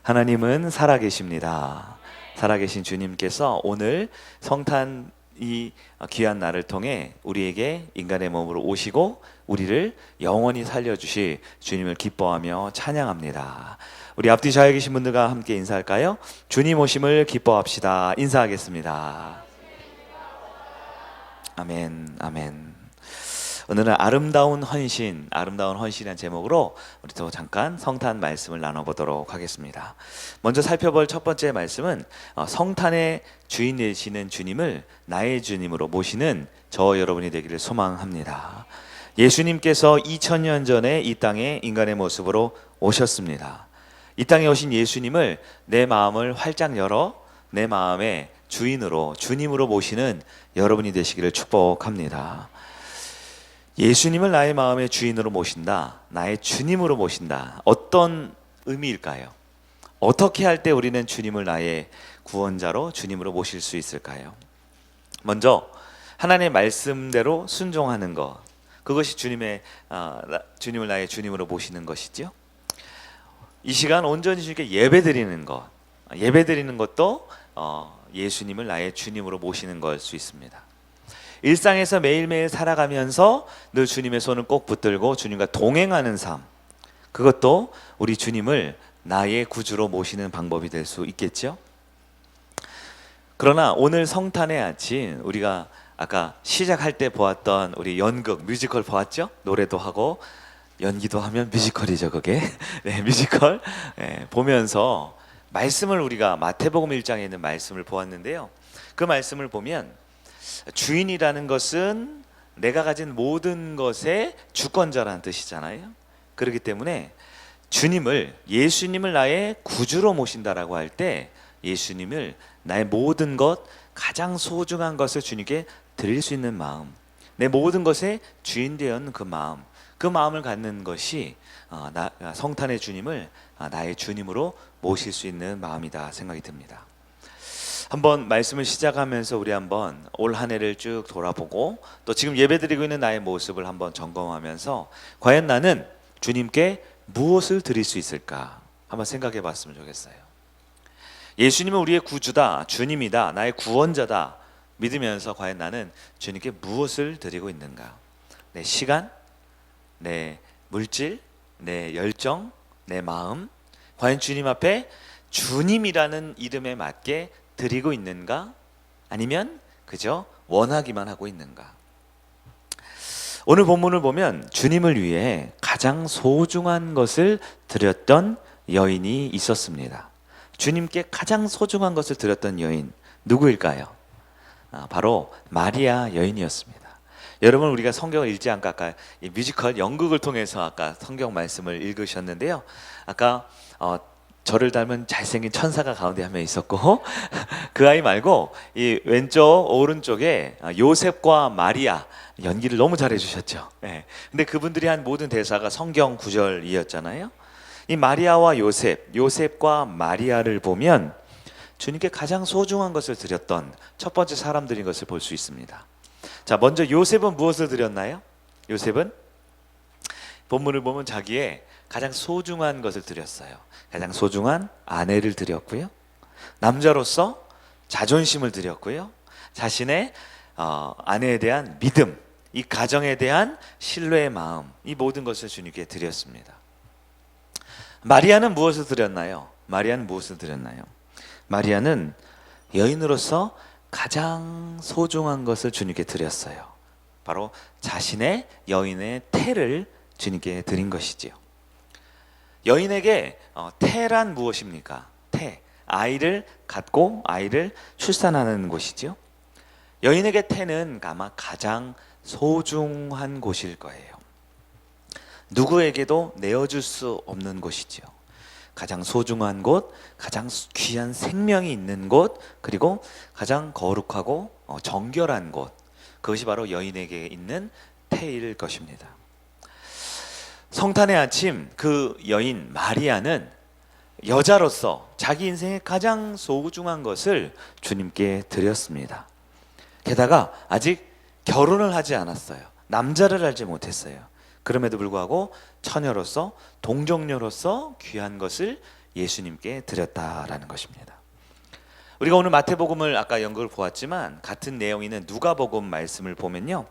하나님은 살아계십니다. 살아계신 주님께서 오늘 성탄 이 귀한 날을 통해 우리에게 인간의 몸으로 오시고 우리를 영원히 살려주실 주님을 기뻐하며 찬양합니다. 우리 앞뒤 좌에 계신 분들과 함께 인사할까요? 주님 오심을 기뻐합시다. 인사하겠습니다. 아멘, 아멘. 오늘은 아름다운 헌신이라는 제목으로 우리 또 잠깐 성탄 말씀을 나눠보도록 하겠습니다. 먼저 살펴볼 첫 번째 말씀은 성탄의 주인 되시는 주님을 나의 주님으로 모시는 저 여러분이 되기를 소망합니다. 예수님께서 2000년 전에 이 땅에 인간의 모습으로 오셨습니다. 이 땅에 오신 예수님을 내 마음을 활짝 열어 내 마음의 주님으로 모시는 여러분이 되시기를 축복합니다. 예수님을 나의 마음의 주인으로 모신다, 나의 주님으로 모신다. 어떤 의미일까요? 어떻게 할 때 우리는 주님을 나의 구원자로 주님으로 모실 수 있을까요? 먼저 하나님의 말씀대로 순종하는 것, 그것이 주님을 나의 주님으로 모시는 것이죠. 이 시간 온전히 주님께 예배드리는 것도 예수님을 나의 주님으로 모시는 걸 수 있습니다. 일상에서 매일매일 살아가면서 늘 주님의 손을 꼭 붙들고 주님과 동행하는 삶, 그것도 우리 주님을 나의 구주로 모시는 방법이 될 수 있겠죠. 그러나 오늘 성탄의 아침, 우리가 아까 시작할 때 보았던 우리 연극, 뮤지컬 보았죠? 노래도 하고 연기도 하면 뮤지컬이죠, 그게. 네, 뮤지컬 보면서 말씀을 우리가 마태복음 1장에 있는 말씀을 보았는데요. 그 말씀을 보면 주인이라는 것은 내가 가진 모든 것의 주권자라는 뜻이잖아요. 그렇기 때문에 예수님을 나의 구주로 모신다라고 할 때 예수님을 나의 모든 것, 가장 소중한 것을 주님께 드릴 수 있는 마음, 내 모든 것의 주인 되었는 그 마음을 갖는 것이 성탄의 주님을 나의 주님으로 모실 수 있는 마음이다 생각이 듭니다. 한번 말씀을 시작하면서 우리 한번 올 한 해를 쭉 돌아보고 또 지금 예배드리고 있는 나의 모습을 한번 점검하면서 과연 나는 주님께 무엇을 드릴 수 있을까 한번 생각해 봤으면 좋겠어요. 예수님은 우리의 구주다, 주님이다, 나의 구원자다 믿으면서 과연 나는 주님께 무엇을 드리고 있는가? 내 시간, 내 물질, 내 열정, 내 마음, 과연 주님 앞에 주님이라는 이름에 맞게 드리고 있는가? 아니면 그저 원하기만 하고 있는가? 오늘 본문을 보면 주님을 위해 가장 소중한 것을 드렸던 여인이 있었습니다. 주님께 가장 소중한 것을 드렸던 여인 누구일까요? 바로 마리아 여인이었습니다. 여러분, 우리가 성경을 읽지 않고 아까 이 뮤지컬 연극을 통해서 아까 성경 말씀을 읽으셨는데요. 아까 저를 닮은 잘생긴 천사가 가운데 한 명 있었고 그 아이 말고 이 왼쪽 오른쪽에 요셉과 마리아 연기를 너무 잘해 주셨죠. 근데 그분들이 한 모든 대사가 성경 구절이었잖아요. 이 마리아와 요셉과 마리아를 보면 주님께 가장 소중한 것을 드렸던 첫 번째 사람들인 것을 볼 수 있습니다. 자, 먼저 요셉은 무엇을 드렸나요? 요셉은 본문을 보면 자기의 가장 소중한 것을 드렸어요. 가장 소중한 아내를 드렸고요, 남자로서 자존심을 드렸고요, 자신의 아내에 대한 믿음, 이 가정에 대한 신뢰의 마음, 이 모든 것을 주님께 드렸습니다. 마리아는 무엇을 드렸나요? 마리아는 여인으로서 가장 소중한 것을 주님께 드렸어요. 바로 자신의 여인의 태를 주님께 드린 것이지요. 여인에게 태란 무엇입니까? 태, 아이를 갖고 아이를 출산하는 곳이죠. 여인에게 태는 아마 가장 소중한 곳일 거예요. 누구에게도 내어줄 수 없는 곳이죠. 가장 소중한 곳, 가장 귀한 생명이 있는 곳, 그리고 가장 거룩하고 정결한 곳, 그것이 바로 여인에게 있는 태일 것입니다. 성탄의 아침, 그 여인 마리아는 여자로서 자기 인생의 가장 소중한 것을 주님께 드렸습니다. 게다가 아직 결혼을 하지 않았어요. 남자를 알지 못했어요. 그럼에도 불구하고 처녀로서, 동정녀로서 귀한 것을 예수님께 드렸다라는 것입니다. 우리가 오늘 마태복음을 아까 연극을 보았지만 같은 내용이 있는 누가복음 말씀을 보면요,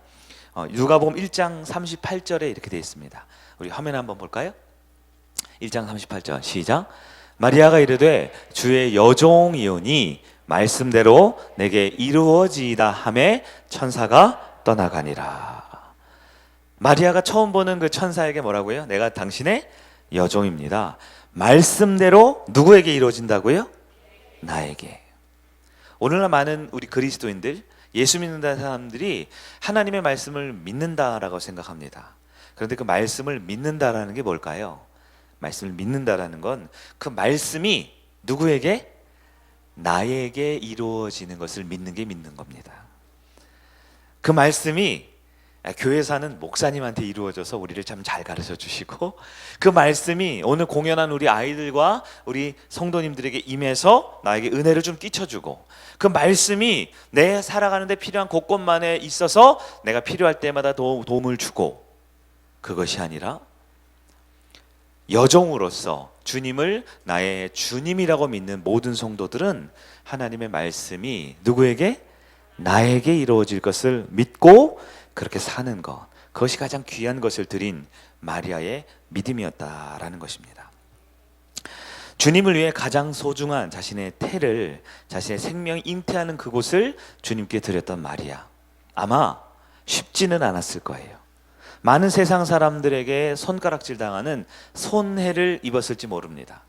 누가복음 1장 38절에 이렇게 되어 있습니다. 우리 화면 한번 볼까요? 1장 38절 시작. 마리아가 이르되 주의 여종이오니 말씀대로 내게 이루어지이다 하매 천사가 떠나가니라. 마리아가 처음 보는 그 천사에게 뭐라고요? 내가 당신의 여종입니다. 말씀대로 누구에게 이루어진다고요? 나에게. 오늘날 많은 우리 그리스도인들, 예수 믿는 사람들이 하나님의 말씀을 믿는다라고 생각합니다. 그런데 그 말씀을 믿는다라는 게 뭘까요? 말씀을 믿는다라는 건 그 말씀이 누구에게? 나에게 이루어지는 것을 믿는 게 믿는 겁니다. 그 말씀이 교회 사는 목사님한테 이루어져서 우리를 참 잘 가르쳐 주시고, 그 말씀이 오늘 공연한 우리 아이들과 우리 성도님들에게 임해서 나에게 은혜를 좀 끼쳐주고, 그 말씀이 내 살아가는 데 필요한 곳곳만에 있어서 내가 필요할 때마다 도움을 주고, 그것이 아니라 여종으로서 주님을 나의 주님이라고 믿는 모든 성도들은 하나님의 말씀이 누구에게? 나에게 이루어질 것을 믿고 그렇게 사는 것, 그것이 가장 귀한 것을 드린 마리아의 믿음이었다라는 것입니다. 주님을 위해 가장 소중한 자신의 태를, 자신의 생명을 잉태하는 그곳을 주님께 드렸던 마리아, 아마 쉽지는 않았을 거예요. 많은 세상 사람들에게 손가락질 당하는 손해를 입었을지 모릅니다.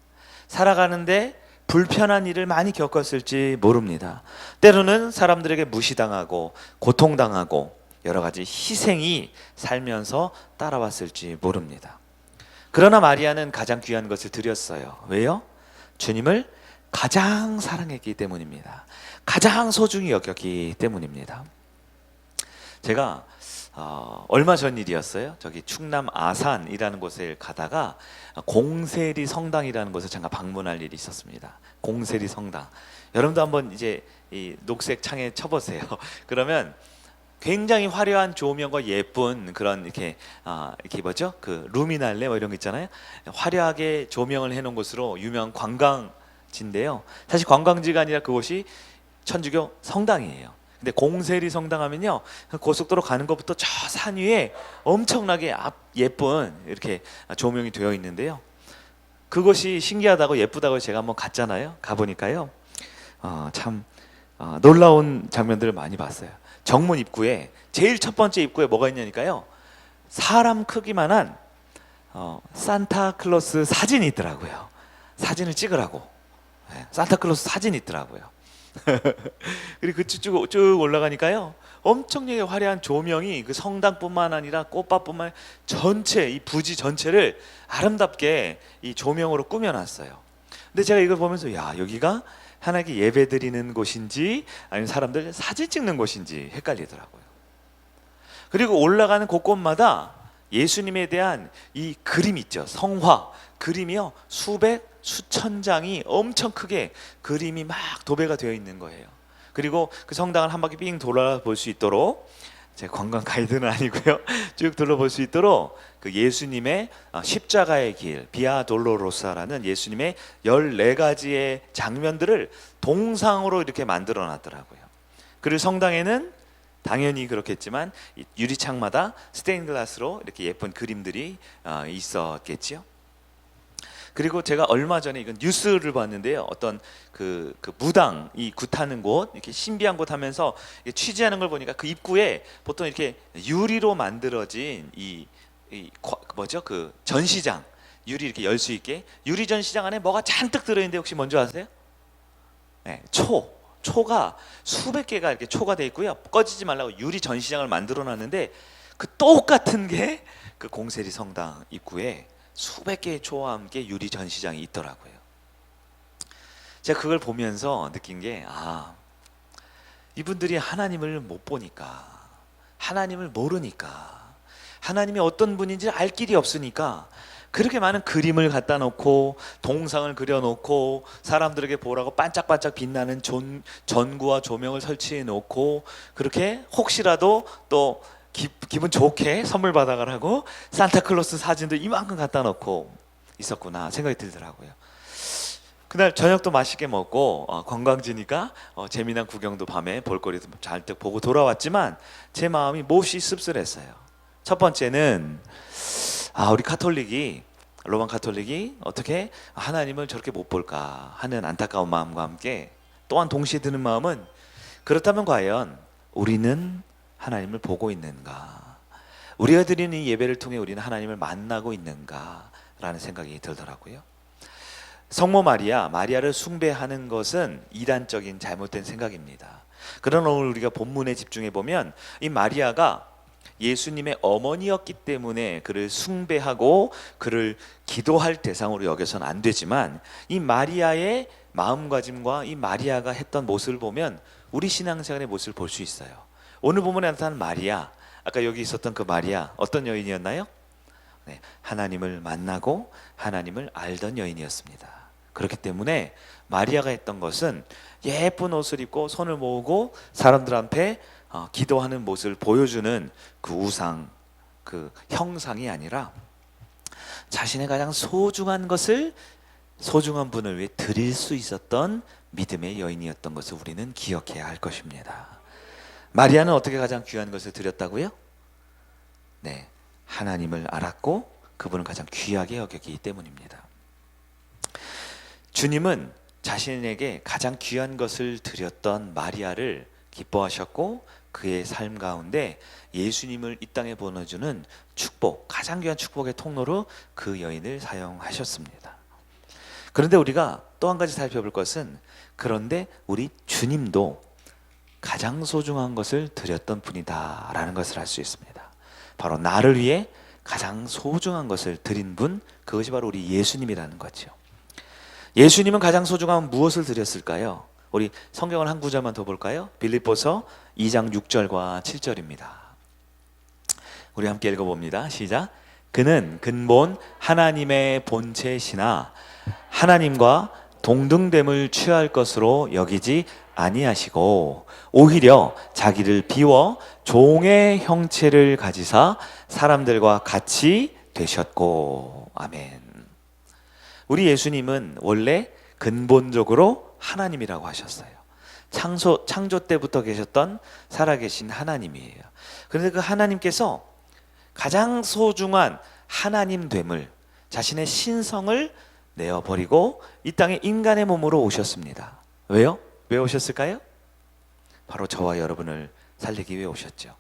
살아가는데 불편한 일을 많이 겪었을지 모릅니다. 때로는 사람들에게 무시당하고 고통당하고 여러 가지 희생이 살면서 따라왔을지 모릅니다. 그러나 마리아는 가장 귀한 것을 드렸어요. 왜요? 주님을 가장 사랑했기 때문입니다. 가장 소중히 여겼기 때문입니다. 제가 얼마 전 일이었어요. 저기 충남 아산이라는 곳에 가다가 공세리 성당이라는 곳을 잠깐 방문할 일이 있었습니다. 공세리 성당. 여러분도 한번 이제 이 녹색 창에 쳐보세요. 그러면 굉장히 화려한 조명과 예쁜 그런 이렇게 뭐죠? 그 루미날레 뭐 이런 거 있잖아요. 화려하게 조명을 해놓은 곳으로 유명한 관광지인데요. 사실 관광지가 아니라 그곳이 천주교 성당이에요. 근데 공세리 성당 하면요, 고속도로 가는 것부터 저 산 위에 엄청나게 예쁜 이렇게 조명이 되어 있는데요. 그것이 신기하다고 예쁘다고 제가 한번 갔잖아요. 가보니까요, 참 놀라운 장면들을 많이 봤어요. 정문 입구에 제일 첫 번째 입구에 뭐가 있냐니까요, 사람 크기만한 산타클로스 사진이 있더라고요. 사진을 찍으라고. 산타클로스 사진이 있더라고요. 그리고 쭉 올라가니까요, 엄청나게 화려한 조명이 그 성당뿐만 아니라 꽃밭뿐만 전체 이 부지 전체를 아름답게 이 조명으로 꾸며놨어요. 근데 제가 이걸 보면서 야, 여기가 하나님께 예배드리는 곳인지 아니면 사람들 사진 찍는 곳인지 헷갈리더라고요. 그리고 올라가는 곳곳마다 예수님에 대한 이 그림 있죠. 성화 그림이요, 수천 장이 엄청 크게 그림이 막 도배가 되어 있는 거예요. 그리고 그 성당을 한 바퀴 삥 돌아볼 수 있도록, 제가 관광 가이드는 아니고요, 쭉 둘러볼 수 있도록 그 예수님의 십자가의 길, 비아 돌로로사라는 예수님의 14가지의 장면들을 동상으로 이렇게 만들어 놨더라고요. 그리고 성당에는 당연히 그렇겠지만 유리창마다 스테인글라스로 이렇게 예쁜 그림들이 있었겠지요. 그리고 제가 얼마 전에 이건 뉴스를 봤는데요, 어떤 그 무당 이 굿하는 곳, 이렇게 신비한 곳 하면서 취재하는 걸 보니까 그 입구에 보통 이렇게 유리로 만들어진 뭐죠, 그 전시장, 유리 이렇게 열 수 있게 유리 전시장 안에 뭐가 잔뜩 들어있는데 혹시 뭔지 아세요? 네, 초가 수백 개가 이렇게 초가 돼 있고요, 꺼지지 말라고 유리 전시장을 만들어 놨는데 그 똑같은 게 그 공세리 성당 입구에 수백 개의 초와 함께 유리 전시장이 있더라고요. 제가 그걸 보면서 느낀 게, 이분들이 하나님을 못 보니까, 하나님을 모르니까, 하나님이 어떤 분인지 알 길이 없으니까 그렇게 많은 그림을 갖다 놓고 동상을 그려놓고 사람들에게 보라고 반짝반짝 빛나는 전구와 조명을 설치해 놓고, 그렇게 혹시라도 또 기분 좋게 선물 받아가라고 산타클로스 사진도 이만큼 갖다 놓고 있었구나 생각이 들더라고요. 그날 저녁도 맛있게 먹고 관광지니까 재미난 구경도 밤에 볼거리도 잔뜩 보고 돌아왔지만 제 마음이 몹시 씁쓸했어요. 첫 번째는 우리 로마 카톨릭이 어떻게 하나님을 저렇게 못 볼까 하는 안타까운 마음과 함께 또한 동시에 드는 마음은 그렇다면 과연 우리는 하나님을 보고 있는가? 우리가 드리는 이 예배를 통해 우리는 하나님을 만나고 있는가? 라는 생각이 들더라고요. 성모 마리아를 숭배하는 것은 이단적인 잘못된 생각입니다. 그러나 오늘 우리가 본문에 집중해 보면 이 마리아가 예수님의 어머니였기 때문에 그를 숭배하고 그를 기도할 대상으로 여겨서는 안 되지만 이 마리아의 마음가짐과 이 마리아가 했던 모습을 보면 우리 신앙생활의 모습을 볼 수 있어요. 오늘 본문에 나타난 마리아, 아까 여기 있었던 그 마리아 어떤 여인이었나요? 네, 하나님을 만나고 하나님을 알던 여인이었습니다. 그렇기 때문에 마리아가 했던 것은 예쁜 옷을 입고 손을 모으고 사람들 앞에 기도하는 모습을 보여주는 그 우상, 그 형상이 아니라 자신의 가장 소중한 분을 위해 드릴 수 있었던 믿음의 여인이었던 것을 우리는 기억해야 할 것입니다. 마리아는 어떻게 가장 귀한 것을 드렸다고요? 네, 하나님을 알았고 그분을 가장 귀하게 여겼기 때문입니다. 주님은 자신에게 가장 귀한 것을 드렸던 마리아를 기뻐하셨고 그의 삶 가운데 예수님을 이 땅에 보내주는 축복, 가장 귀한 축복의 통로로 그 여인을 사용하셨습니다. 그런데 우리가 또 한 가지 살펴볼 것은 그런데 우리 주님도 가장 소중한 것을 드렸던 분이다라는 것을 알 수 있습니다. 바로 나를 위해 가장 소중한 것을 드린 분, 그것이 바로 우리 예수님이라는 거죠. 예수님은 가장 소중한 무엇을 드렸을까요? 우리 성경을 한 구절만 더 볼까요? 빌립보서 2장 6절과 7절입니다. 우리 함께 읽어봅니다. 시작. 그는 근본 하나님의 본체시나 하나님과 동등됨을 취할 것으로 여기지 아니하시고 오히려 자기를 비워 종의 형체를 가지사 사람들과 같이 되셨고. 아멘. 우리 예수님은 원래 근본적으로 하나님이라고 하셨어요. 창조 때부터 계셨던 살아계신 하나님이에요. 그런데 그 하나님께서 가장 소중한 하나님됨을, 자신의 신성을 내어버리고 이 땅에 인간의 몸으로 오셨습니다. 왜요? 왜 오셨을까요? 바로 저와 여러분을 살리기 위해 오셨죠.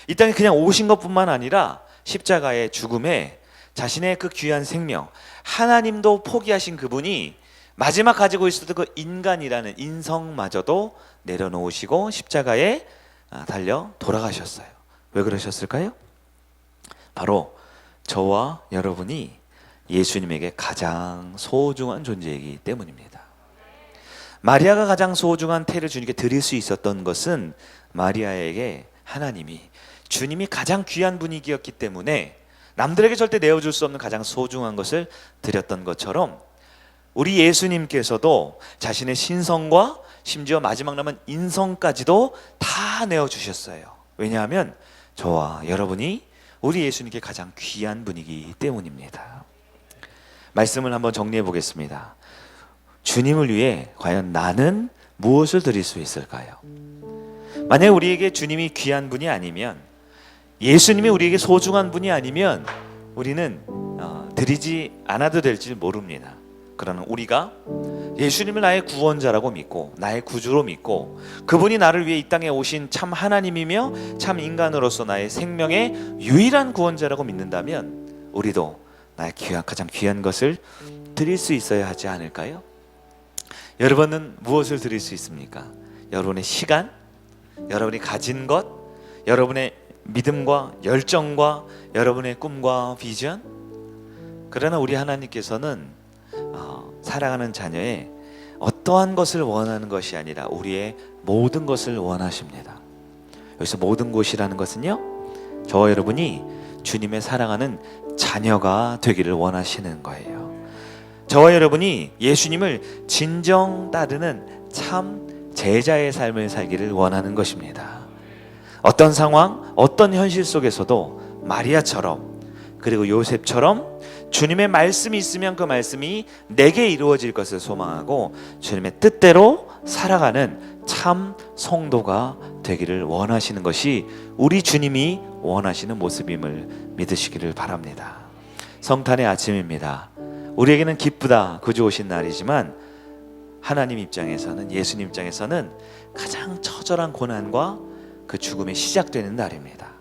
이 땅에 그냥 오신 것뿐만 아니라 십자가의 죽음에 자신의 그 귀한 생명, 하나님도 포기하신 그분이 마지막 가지고 있었던 그 인간이라는 인성마저도 내려놓으시고 십자가에 달려 돌아가셨어요. 왜 그러셨을까요? 바로 저와 여러분이 예수님에게 가장 소중한 존재이기 때문입니다. 마리아가 가장 소중한 태를 주님께 드릴 수 있었던 것은 마리아에게 주님이 가장 귀한 분이기였기 때문에 남들에게 절대 내어줄 수 없는 가장 소중한 것을 드렸던 것처럼 우리 예수님께서도 자신의 신성과 심지어 마지막 남은 인성까지도 다 내어주셨어요. 왜냐하면 저와 여러분이 우리 예수님께 가장 귀한 분이기 때문입니다. 말씀을 한번 정리해 보겠습니다. 주님을 위해 과연 나는 무엇을 드릴 수 있을까요? 만약 우리에게 주님이 귀한 분이 아니면, 예수님이 우리에게 소중한 분이 아니면 우리는 드리지 않아도 될지 모릅니다. 그러나 우리가 예수님을 나의 구원자라고 믿고 나의 구주로 믿고 그분이 나를 위해 이 땅에 오신 참 하나님이며 참 인간으로서 나의 생명의 유일한 구원자라고 믿는다면 우리도 나의 가장 귀한 것을 드릴 수 있어야 하지 않을까요? 여러분은 무엇을 드릴 수 있습니까? 여러분의 시간, 여러분이 가진 것, 여러분의 믿음과 열정과 여러분의 꿈과 비전. 그러나 우리 하나님께서는 사랑하는 자녀의 어떠한 것을 원하는 것이 아니라 우리의 모든 것을 원하십니다. 여기서 모든 것이라는 것은요, 저와 여러분이 주님의 사랑하는 자녀가 되기를 원하시는 거예요. 저와 여러분이 예수님을 진정 따르는 참 제자의 삶을 살기를 원하는 것입니다. 어떤 상황, 어떤 현실 속에서도 마리아처럼 그리고 요셉처럼 주님의 말씀이 있으면 그 말씀이 내게 이루어질 것을 소망하고 주님의 뜻대로 살아가는 참 성도가 되기를 원하시는 것이 우리 주님이 원하시는 모습임을 믿으시기를 바랍니다. 성탄의 아침입니다. 우리에게는 기쁘다 구주 오신 날이지만 하나님 입장에서는, 예수님 입장에서는 가장 처절한 고난과 그 죽음이 시작되는 날입니다.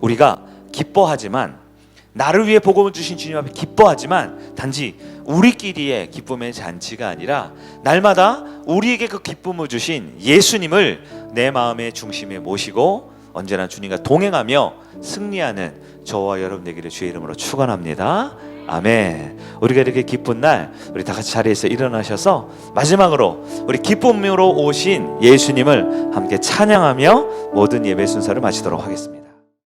우리가 기뻐하지만, 나를 위해 복음을 주신 주님 앞에 기뻐하지만 단지 우리끼리의 기쁨의 잔치가 아니라 날마다 우리에게 그 기쁨을 주신 예수님을 내 마음의 중심에 모시고 언제나 주님과 동행하며 승리하는 저와 여러분 되기를 주의 이름으로 축원합니다. 아멘. 우리가 이렇게 기쁜 날 우리 다 같이 자리에서 일어나셔서 마지막으로 우리 기쁨으로 오신 예수님을 함께 찬양하며 모든 예배 순서를 마치도록 하겠습니다.